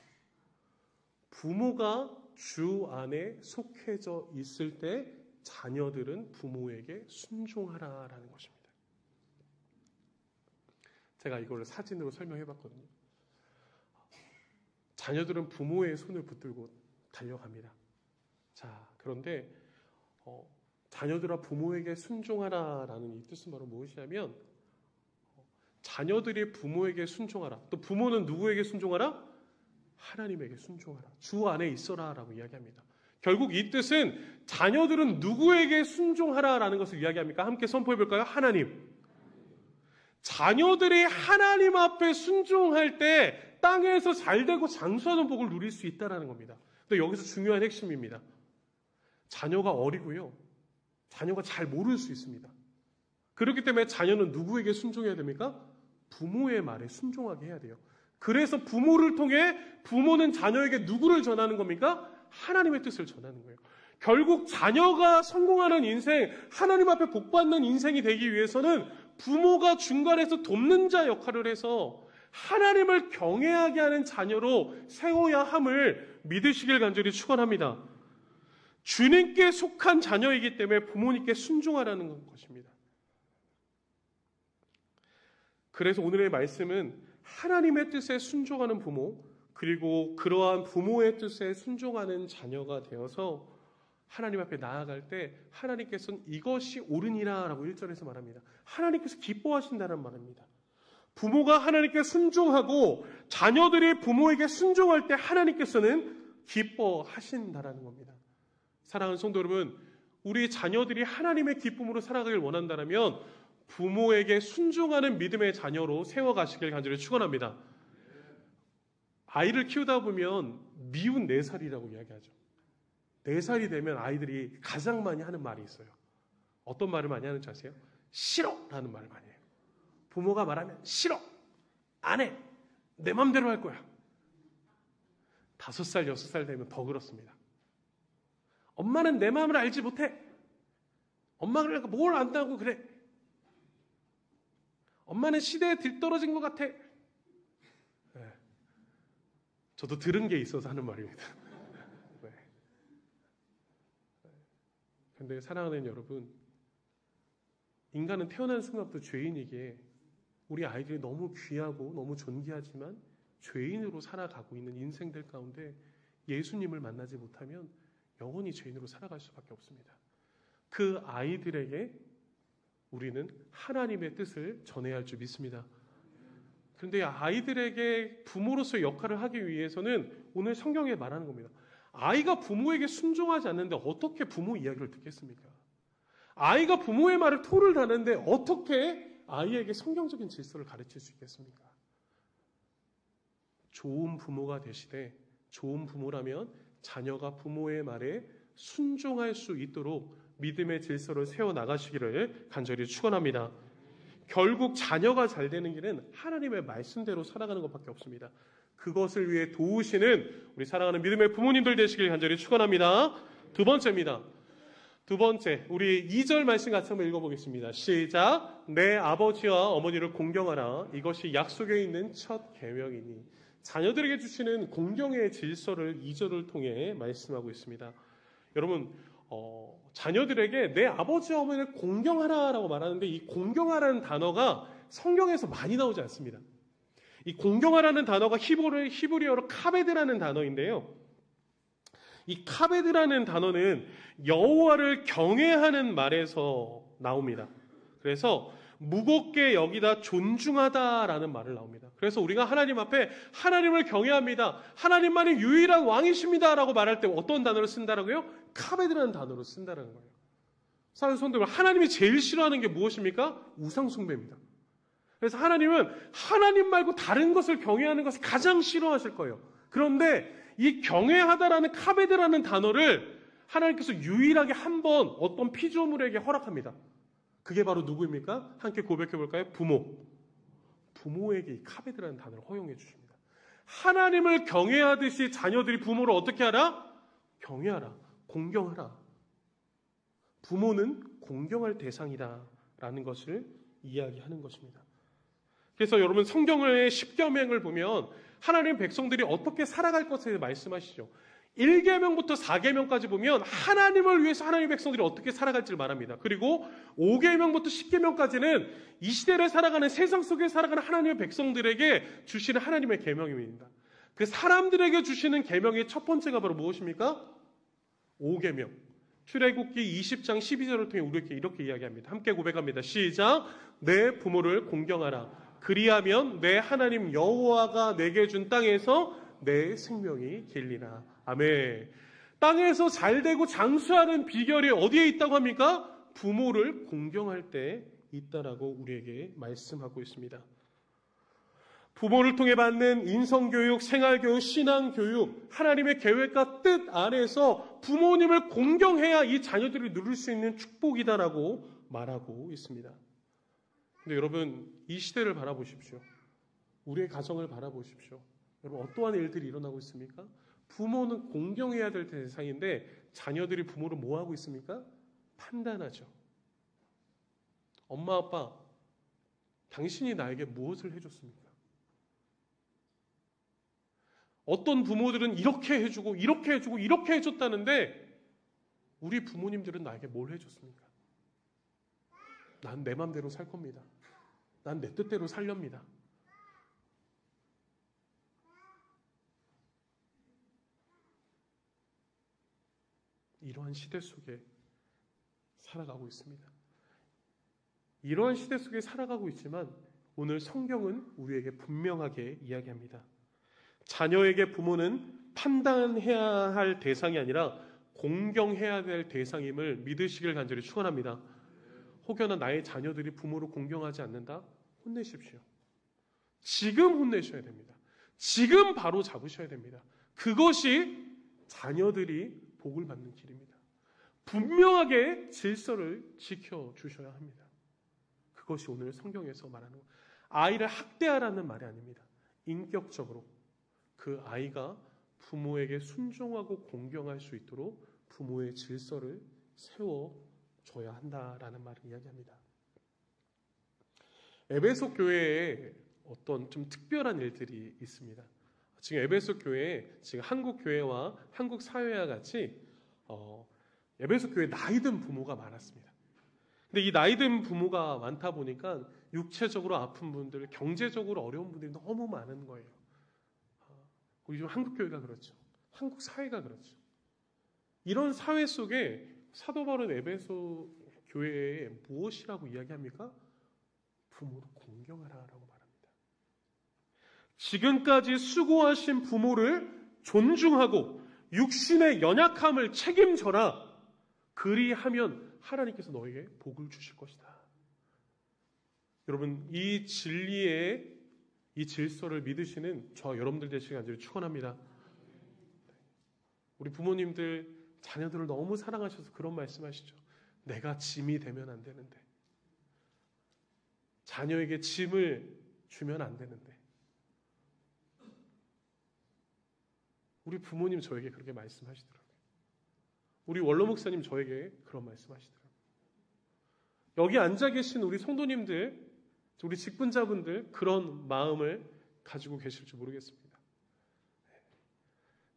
부모가 주 안에 속해져 있을 때 자녀들은 부모에게 순종하라라는 것입니다. 제가 이걸 사진으로 설명해 봤거든요. 자녀들은 부모의 손을 붙들고 달려갑니다. 자, 그런데 자녀들아 부모에게 순종하라라는 이 뜻은 바로 무엇이냐면 자녀들이 부모에게 순종하라. 또 부모는 누구에게 순종하라? 하나님에게 순종하라. 주 안에 있어라라고 이야기합니다. 결국 이 뜻은 자녀들은 누구에게 순종하라라는 것을 이야기합니까? 함께 선포해 볼까요? 하나님. 자녀들이 하나님 앞에 순종할 때 땅에서 잘되고 장수하는 복을 누릴 수 있다는 겁니다. 근데 여기서 중요한 핵심입니다. 자녀가 어리고요. 자녀가 잘 모를 수 있습니다. 그렇기 때문에 자녀는 누구에게 순종해야 됩니까? 부모의 말에 순종하게 해야 돼요. 그래서 부모를 통해 부모는 자녀에게 누구를 전하는 겁니까? 하나님의 뜻을 전하는 거예요. 결국 자녀가 성공하는 인생, 하나님 앞에 복받는 인생이 되기 위해서는 부모가 중간에서 돕는 자 역할을 해서 하나님을 경외하게 하는 자녀로 세워야 함을 믿으시길 간절히 축원합니다. 주님께 속한 자녀이기 때문에 부모님께 순종하라는 것입니다. 그래서 오늘의 말씀은 하나님의 뜻에 순종하는 부모, 그리고 그러한 부모의 뜻에 순종하는 자녀가 되어서 하나님 앞에 나아갈 때 하나님께서는 이것이 옳으니라 라고 1절에서 말합니다. 하나님께서 기뻐하신다는 말입니다. 부모가 하나님께 순종하고 자녀들이 부모에게 순종할 때 하나님께서는 기뻐하신다라는 겁니다. 사랑하는 성도 여러분, 우리 자녀들이 하나님의 기쁨으로 살아가길 원한다면 부모에게 순종하는 믿음의 자녀로 세워가시길 간절히 축원합니다. 아이를 키우다 보면 미운 4살이라고 이야기하죠. 4살이 되면 아이들이 가장 많이 하는 말이 있어요. 어떤 말을 많이 하는지 아세요? 싫어! 라는 말을 많이 해요. 부모가 말하면 싫어! 안 해! 내 맘대로 할 거야. 5살, 6살 되면 더 그렇습니다. 엄마는 내 마음을 알지 못해. 엄마가 뭘 안다고 그래. 엄마는 시대에 들떨어진 것 같아. 네. 저도 들은 게 있어서 하는 말입니다. 네. 근데 사랑하는 여러분, 인간은 태어난 순간부터 죄인이기에 우리 아이들이 너무 귀하고 너무 존귀하지만 죄인으로 살아가고 있는 인생들 가운데 예수님을 만나지 못하면 영원히 죄인으로 살아갈 수밖에 없습니다. 그 아이들에게 우리는 하나님의 뜻을 전해야 할 줄 믿습니다. 그런데 아이들에게 부모로서의 역할을 하기 위해서는 오늘 성경에 말하는 겁니다. 아이가 부모에게 순종하지 않는데 어떻게 부모 이야기를 듣겠습니까? 아이가 부모의 말을 토를 다는데 어떻게 아이에게 성경적인 질서를 가르칠 수 있겠습니까? 좋은 부모가 되시되 좋은 부모라면 자녀가 부모의 말에 순종할 수 있도록 믿음의 질서를 세워나가시기를 간절히 축원합니다. 결국 자녀가 잘 되는 길은 하나님의 말씀대로 살아가는 것밖에 없습니다. 그것을 위해 도우시는 우리 사랑하는 믿음의 부모님들 되시길 간절히 축원합니다. 두 번째입니다. 두 번째, 우리 2절 말씀 같이 한번 읽어보겠습니다. 시작. 내 아버지와 어머니를 공경하라. 이것이 약속에 있는 첫 계명이니. 자녀들에게 주시는 공경의 질서를 2절을 통해 말씀하고 있습니다. 여러분, 자녀들에게 내 아버지와 어머니를 공경하라라고 말하는데 이 공경하라는 단어가 성경에서 많이 나오지 않습니다. 이 공경하라는 단어가 히브리어로 카베드라는 단어인데요. 이 카베드라는 단어는 여호와를 경외하는 말에서 나옵니다. 그래서 무겁게 여기다 존중하다라는 말을 나옵니다. 그래서 우리가 하나님 앞에 하나님을 경외합니다. 하나님만이 유일한 왕이십니다. 라고 말할 때 어떤 단어를 쓴다라고요? 카베드라는 단어로 쓴다는 거예요. 사랑하는 성도들, 하나님이 제일 싫어하는 게 무엇입니까? 우상 숭배입니다. 그래서 하나님은 하나님 말고 다른 것을 경외하는 것을 가장 싫어하실 거예요. 그런데 이 경외하다라는 카베드라는 단어를 하나님께서 유일하게 한 번 어떤 피조물에게 허락합니다. 그게 바로 누구입니까? 함께 고백해 볼까요? 부모. 부모에게 이 카베드라는 단어를 허용해 주십니다. 하나님을 경외하듯이 자녀들이 부모를 어떻게 하라? 경외하라. 공경하라. 부모는 공경할 대상이다라는 것을 이야기하는 것입니다. 그래서 여러분 성경의 10계명을 보면 하나님 백성들이 어떻게 살아갈 것에 말씀하시죠. 1계명부터 4계명까지 보면 하나님을 위해서 하나님의 백성들이 어떻게 살아갈지를 말합니다. 그리고 5계명부터 10계명까지는 이 시대를 살아가는 세상 속에 살아가는 하나님의 백성들에게 주시는 하나님의 계명입니다. 그 사람들에게 주시는 계명의 첫 번째가 바로 무엇입니까? 5계명. 출애굽기 20장 12절을 통해 우리에게 이렇게 이야기합니다. 함께 고백합니다. 시작. 내 부모를 공경하라. 그리하면 내 하나님 여호와가 내게 준 땅에서 내 생명이 길리라. 아멘. 땅에서 잘되고 장수하는 비결이 어디에 있다고 합니까? 부모를 공경할 때 있다라고 우리에게 말씀하고 있습니다. 부모를 통해 받는 인성교육, 생활교육, 신앙교육, 하나님의 계획과 뜻 안에서 부모님을 공경해야 이 자녀들이 누릴 수 있는 축복이다라고 말하고 있습니다. 근데 여러분, 이 시대를 바라보십시오. 우리의 가정을 바라보십시오. 여러분, 어떠한 일들이 일어나고 있습니까? 부모는 공경해야 될 대상인데 자녀들이 부모를 뭐 하고 있습니까? 판단하죠. 엄마, 아빠, 당신이 나에게 무엇을 해줬습니까? 어떤 부모들은 이렇게 해주고 이렇게 해주고 이렇게 해줬다는데 우리 부모님들은 나에게 뭘 해줬습니까? 난 내 맘대로 살 겁니다. 난 내 뜻대로 살렵니다. 이러한 시대 속에 살아가고 있습니다. 이러한 시대 속에 살아가고 있지만 오늘 성경은 우리에게 분명하게 이야기합니다. 자녀에게 부모는 판단해야 할 대상이 아니라 공경해야 될 대상임을 믿으시길 간절히 축원합니다. 혹여나 나의 자녀들이 부모를 공경하지 않는다? 혼내십시오. 지금 혼내셔야 됩니다. 지금 바로 잡으셔야 됩니다. 그것이 자녀들이 복을 받는 길입니다. 분명하게 질서를 지켜주셔야 합니다. 그것이 오늘 성경에서 말하는 것. 아이를 학대하라는 말이 아닙니다. 인격적으로 그 아이가 부모에게 순종하고 공경할 수 있도록 부모의 질서를 세워줘야 한다라는 말을 이야기합니다. 에베소 교회에 어떤 좀 특별한 일들이 있습니다. 지금 에베소 교회에 지금 한국 교회와 한국 사회와 같이 에베소 교회에 나이든 부모가 많았습니다. 근데 이 나이든 부모가 많다 보니까 육체적으로 아픈 분들, 경제적으로 어려운 분들이 너무 많은 거예요. 요즘 한국 교회가 그렇죠. 한국 사회가 그렇죠. 이런 사회 속에 사도 바울은 에베소 교회에 무엇이라고 이야기합니까? 부모를 공경하라라고 말합니다. 지금까지 수고하신 부모를 존중하고 육신의 연약함을 책임져라. 그리하면 하나님께서 너에게 복을 주실 것이다. 여러분, 이 진리의 이 질서를 믿으시는 저와 여러분들 되시길 간절히 축원합니다. 우리 부모님들 자녀들을 너무 사랑하셔서 그런 말씀하시죠. 내가 짐이 되면 안 되는데, 자녀에게 짐을 주면 안 되는데. 우리 부모님 저에게 그렇게 말씀하시더라고요. 우리 원로 목사님 저에게 그런 말씀하시더라고요. 여기 앉아 계신 우리 성도님들, 우리 직분자분들 그런 마음을 가지고 계실지 모르겠습니다.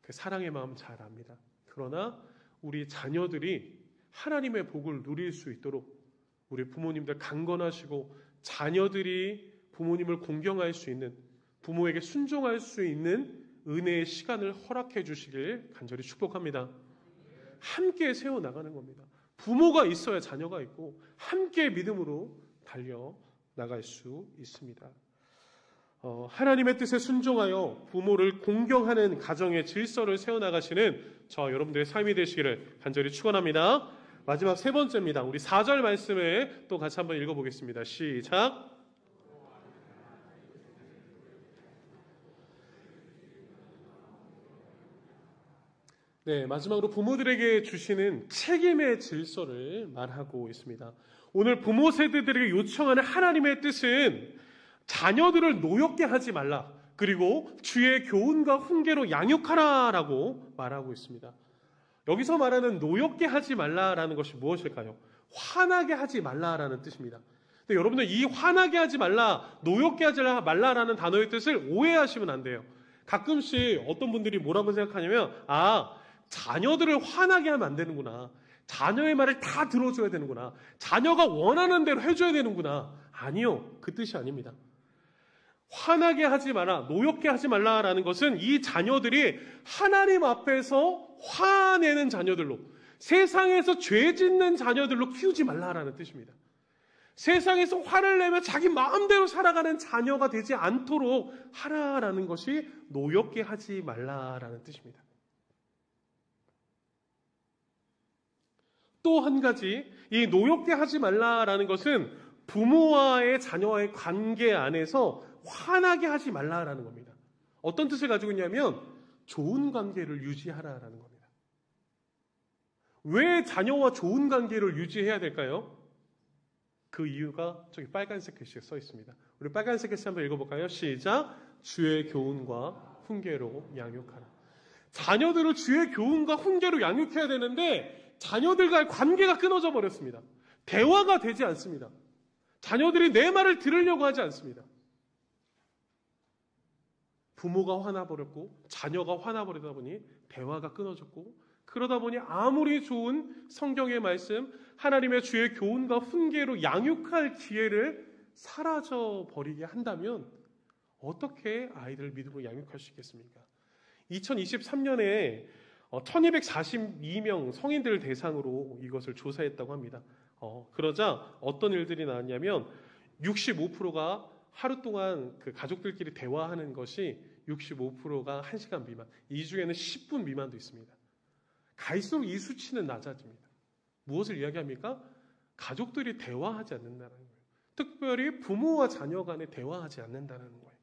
그 사랑의 마음 잘 압니다. 그러나 우리 자녀들이 하나님의 복을 누릴 수 있도록 우리 부모님들 강건하시고 자녀들이 부모님을 공경할 수 있는, 부모에게 순종할 수 있는 은혜의 시간을 허락해 주시길 간절히 축복합니다. 함께 세워나가는 겁니다. 부모가 있어야 자녀가 있고 함께 믿음으로 달려나갈 수 있습니다. 하나님의 뜻에 순종하여 부모를 공경하는 가정의 질서를 세워나가시는 저와 여러분들의 삶이 되시기를 간절히 축원합니다. 마지막 세 번째입니다. 우리 4절 말씀을 또 같이 한번 읽어보겠습니다. 시작. 네, 마지막으로 부모들에게 주시는 책임의 질서를 말하고 있습니다. 오늘 부모 세대들에게 요청하는 하나님의 뜻은 자녀들을 노엽게 하지 말라, 그리고 주의 교훈과 훈계로 양육하라라고 말하고 있습니다. 여기서 말하는 노엽게 하지 말라라는 것이 무엇일까요? 화나게 하지 말라라는 뜻입니다. 근데 여러분들 이 화나게 하지 말라, 노엽게 하지 말라라는 단어의 뜻을 오해하시면 안 돼요. 가끔씩 어떤 분들이 뭐라고 생각하냐면, 자녀들을 화나게 하면 안 되는구나. 자녀의 말을 다 들어줘야 되는구나. 자녀가 원하는 대로 해줘야 되는구나. 아니요. 그 뜻이 아닙니다. 화나게 하지 마라, 노엽게 하지 말라라는 것은 이 자녀들이 하나님 앞에서 화내는 자녀들로, 세상에서 죄 짓는 자녀들로 키우지 말라라는 뜻입니다. 세상에서 화를 내며 자기 마음대로 살아가는 자녀가 되지 않도록 하라라는 것이 노엽게 하지 말라라는 뜻입니다. 또 한 가지, 이 노엽게 하지 말라라는 것은 부모와의 자녀와의 관계 안에서 화나게 하지 말라라는 겁니다. 어떤 뜻을 가지고 있냐면 좋은 관계를 유지하라라는 겁니다. 왜 자녀와 좋은 관계를 유지해야 될까요? 그 이유가 저기 빨간색 글씨에 써 있습니다. 우리 빨간색 글씨 한번 읽어볼까요? 시작! 주의 교훈과 훈계로 양육하라. 자녀들을 주의 교훈과 훈계로 양육해야 되는데 자녀들과의 관계가 끊어져 버렸습니다. 대화가 되지 않습니다. 자녀들이 내 말을 들으려고 하지 않습니다. 부모가 화나버렸고 자녀가 화나버리다 보니 대화가 끊어졌고, 그러다 보니 아무리 좋은 성경의 말씀, 하나님의 주의 교훈과 훈계로 양육할 기회를 사라져버리게 한다면 어떻게 아이들을 믿음으로 양육할 수 있겠습니까? 2023년에 1242명 성인들을 대상으로 이것을 조사했다고 합니다. 그러자 어떤 일들이 나왔냐면 65%가 하루 동안 그 가족들끼리 대화하는 것이 65%가 1시간 미만, 이 중에는 10분 미만도 있습니다. 갈수록 이 수치는 낮아집니다. 무엇을 이야기합니까? 가족들이 대화하지 않는다는 거예요. 특별히 부모와 자녀 간에 대화하지 않는다는 거예요.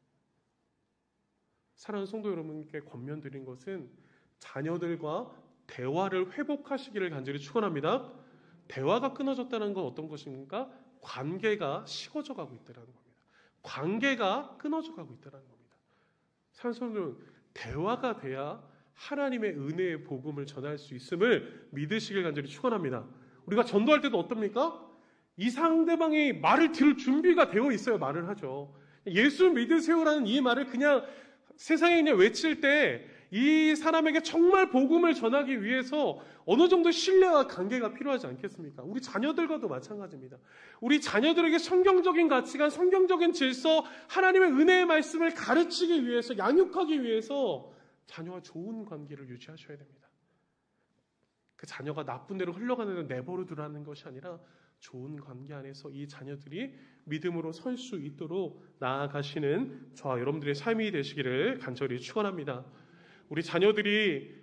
사랑하는 성도 여러분께 권면드린 것은 자녀들과 대화를 회복하시기를 간절히 축원합니다. 대화가 끊어졌다는 건 어떤 것인가? 관계가 식어져 가고 있다는 겁니다. 관계가 끊어져 가고 있다는 겁니다. 사랑하는 성도 여러분, 대화가 돼야 하나님의 은혜의 복음을 전할 수 있음을 믿으시길 간절히 축원합니다. 우리가 전도할 때도 어떻습니까? 이 상대방이 말을 들을 준비가 되어 있어야 말을 하죠. 예수 믿으세요라는 이 말을 그냥 세상에 그냥 외칠 때 이 사람에게 정말 복음을 전하기 위해서 어느 정도 신뢰와 관계가 필요하지 않겠습니까? 우리 자녀들과도 마찬가지입니다. 우리 자녀들에게 성경적인 가치관, 성경적인 질서, 하나님의 은혜의 말씀을 가르치기 위해서, 양육하기 위해서 자녀와 좋은 관계를 유지하셔야 됩니다. 그 자녀가 나쁜 대로 흘러가는 대로 내버려 두라는 것이 아니라 좋은 관계 안에서 이 자녀들이 믿음으로 설 수 있도록 나아가시는 저와 여러분들의 삶이 되시기를 간절히 축원합니다. 우리 자녀들이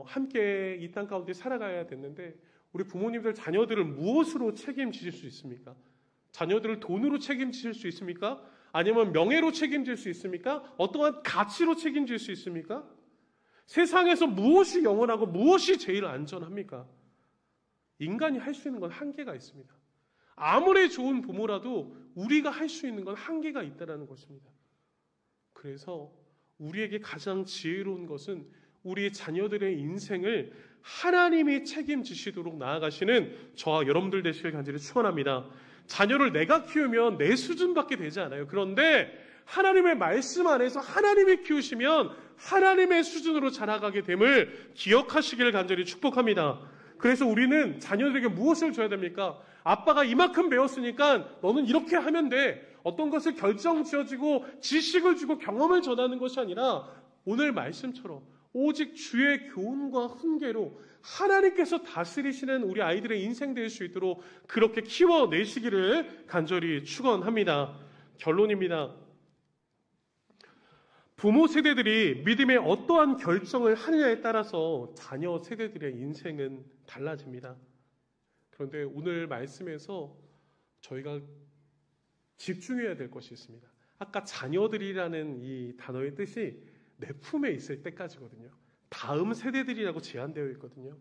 함께 이 땅 가운데 살아가야 됐는데 우리 부모님들 자녀들을 무엇으로 책임지실 수 있습니까? 자녀들을 돈으로 책임지실 수 있습니까? 아니면 명예로 책임질 수 있습니까? 어떠한 가치로 책임질 수 있습니까? 세상에서 무엇이 영원하고 무엇이 제일 안전합니까? 인간이 할 수 있는 건 한계가 있습니다. 아무리 좋은 부모라도 우리가 할 수 있는 건 한계가 있다는 것입니다. 그래서 우리에게 가장 지혜로운 것은 우리 자녀들의 인생을 하나님이 책임지시도록 나아가시는 저와 여러분들 되시길 간절히 축원합니다. 자녀를 내가 키우면 내 수준밖에 되지 않아요. 그런데 하나님의 말씀 안에서 하나님이 키우시면 하나님의 수준으로 자라가게 됨을 기억하시기를 간절히 축복합니다. 그래서 우리는 자녀들에게 무엇을 줘야 됩니까? 아빠가 이만큼 배웠으니까 너는 이렇게 하면 돼. 어떤 것을 결정 지어지고 지식을 주고 경험을 전하는 것이 아니라 오늘 말씀처럼 오직 주의 교훈과 훈계로 하나님께서 다스리시는 우리 아이들의 인생 될 수 있도록 그렇게 키워내시기를 간절히 축원합니다. 결론입니다. 부모 세대들이 믿음의 어떠한 결정을 하느냐에 따라서 자녀 세대들의 인생은 달라집니다. 그런데 오늘 말씀에서 저희가 집중해야 될 것이 있습니다. 아까 자녀들이라는 이 단어의 뜻이 내 품에 있을 때까지거든요. 다음 세대들이라고 제한되어 있거든요.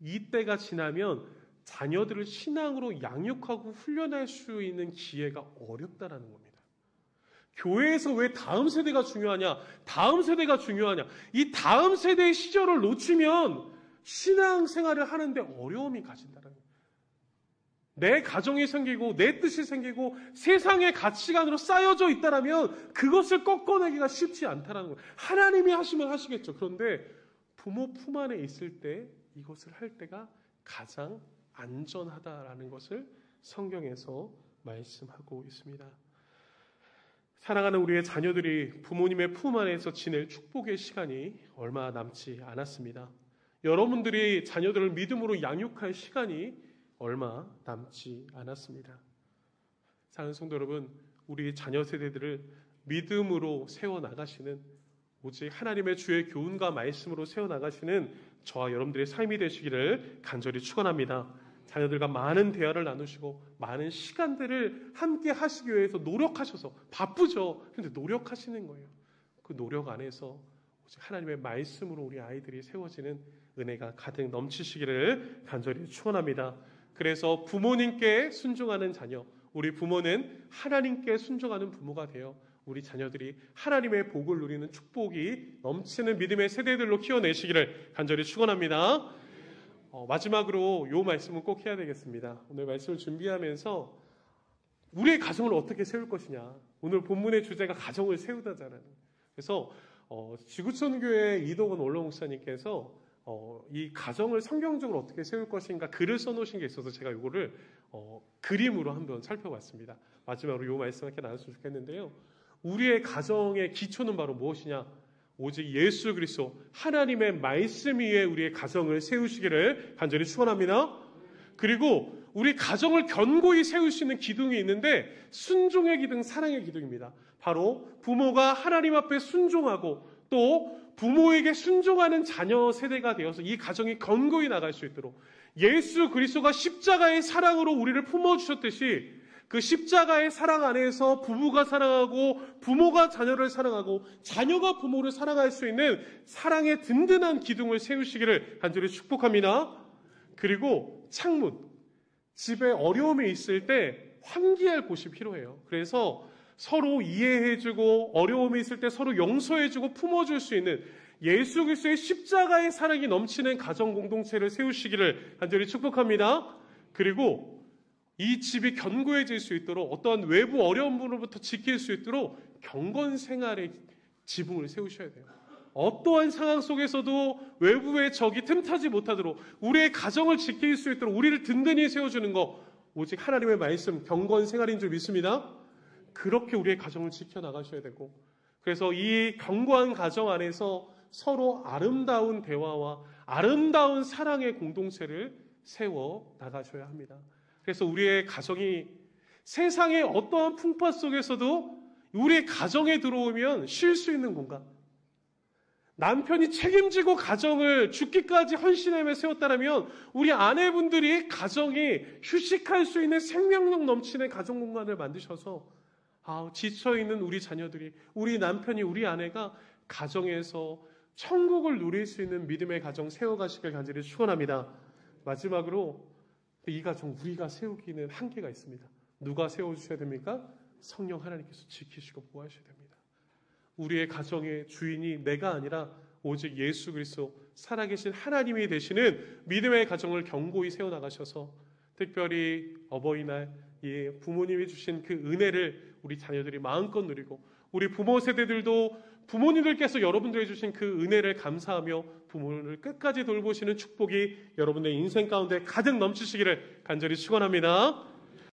이 때가 지나면 자녀들을 신앙으로 양육하고 훈련할 수 있는 기회가 어렵다라는 겁니다. 교회에서 왜 다음 세대가 중요하냐? 다음 세대가 중요하냐? 이 다음 세대의 시절을 놓치면 신앙생활을 하는데 어려움이 가진다는 거예요. 내 가정이 생기고 내 뜻이 생기고 세상의 가치관으로 쌓여져 있다라면 그것을 꺾어내기가 쉽지 않다는 거예요. 하나님이 하시면 하시겠죠. 그런데 부모 품 안에 있을 때 이것을 할 때가 가장 안전하다라는 것을 성경에서 말씀하고 있습니다. 사랑하는 우리의 자녀들이 부모님의 품 안에서 지낼 축복의 시간이 얼마 남지 않았습니다. 여러분들이 자녀들을 믿음으로 양육할 시간이 얼마 남지 않았습니다. 사랑하는 성도 여러분, 우리 자녀 세대들을 믿음으로 세워나가시는, 오직 하나님의 주의 교훈과 말씀으로 세워나가시는 저와 여러분들의 삶이 되시기를 간절히 축원합니다. 자녀들과 많은 대화를 나누시고 많은 시간들을 함께 하시기 위해서 노력하셔서, 바쁘죠. 근데 노력하시는 거예요. 그 노력 안에서 오직 하나님의 말씀으로 우리 아이들이 세워지는 은혜가 가득 넘치시기를 간절히 축원합니다. 그래서 부모님께 순종하는 자녀, 우리 부모는 하나님께 순종하는 부모가 되어 우리 자녀들이 하나님의 복을 누리는 축복이 넘치는 믿음의 세대들로 키워내시기를 간절히 축원합니다. 마지막으로 이 말씀은 꼭 해야 되겠습니다. 오늘 말씀을 준비하면서 우리의 가정을 어떻게 세울 것이냐, 오늘 본문의 주제가 가정을 세우다잖아요. 그래서 지구촌교회 이동원 원로 목사님께서 이 가정을 성경적으로 어떻게 세울 것인가 글을 써놓으신 게 있어서 제가 이거를 그림으로 한번 살펴봤습니다. 마지막으로 이 말씀 함께 나눴으면 좋겠는데요. 우리의 가정의 기초는 바로 무엇이냐? 오직 예수 그리스도 하나님의 말씀 위에 우리의 가정을 세우시기를 간절히 축원합니다. 그리고 우리 가정을 견고히 세울 수 있는 기둥이 있는데 순종의 기둥, 사랑의 기둥입니다. 바로 부모가 하나님 앞에 순종하고 또 부모에게 순종하는 자녀 세대가 되어서 이 가정이 견고히 나갈 수 있도록 예수 그리스도가 십자가의 사랑으로 우리를 품어주셨듯이 그 십자가의 사랑 안에서 부부가 사랑하고 부모가 자녀를 사랑하고 자녀가 부모를 사랑할 수 있는 사랑의 든든한 기둥을 세우시기를 간절히 축복합니다. 그리고 창문, 집에 어려움이 있을 때 환기할 곳이 필요해요. 그래서 서로 이해해주고 어려움이 있을 때 서로 용서해주고 품어줄 수 있는 예수 그리스도의 십자가의 사랑이 넘치는 가정 공동체를 세우시기를 간절히 축복합니다. 그리고 이 집이 견고해질 수 있도록 어떠한 외부 어려움으로부터 지킬 수 있도록 경건 생활의 지붕을 세우셔야 돼요. 어떠한 상황 속에서도 외부의 적이 틈타지 못하도록 우리의 가정을 지킬 수 있도록 우리를 든든히 세워주는 것, 오직 하나님의 말씀 경건 생활인 줄 믿습니다. 그렇게 우리의 가정을 지켜나가셔야 되고, 그래서 이 견고한 가정 안에서 서로 아름다운 대화와 아름다운 사랑의 공동체를 세워 나가셔야 합니다. 그래서 우리의 가정이 세상의 어떠한 풍파 속에서도 우리의 가정에 들어오면 쉴 수 있는 공간, 남편이 책임지고 가정을 죽기까지 헌신하며 세웠다면 우리 아내분들이 가정이 휴식할 수 있는 생명력 넘치는 가정 공간을 만드셔서 지쳐있는 우리 자녀들이, 우리 남편이, 우리 아내가 가정에서 천국을 누릴 수 있는 믿음의 가정 세워가시길 간절히 축원합니다. 마지막으로 이 가정 우리가 세우기는 한계가 있습니다. 누가 세워주셔야 됩니까? 성령 하나님께서 지키시고 보호하셔야 됩니다. 우리의 가정의 주인이 내가 아니라 오직 예수 그리스도 살아계신 하나님이 되시는 믿음의 가정을 견고히 세워나가셔서 특별히 어버이날 이 부모님이 주신 그 은혜를 우리 자녀들이 마음껏 누리고, 우리 부모 세대들도 부모님들께서 여러분들이 주신 그 은혜를 감사하며 부모를 끝까지 돌보시는 축복이 여러분의 인생 가운데 가득 넘치시기를 간절히 축원합니다.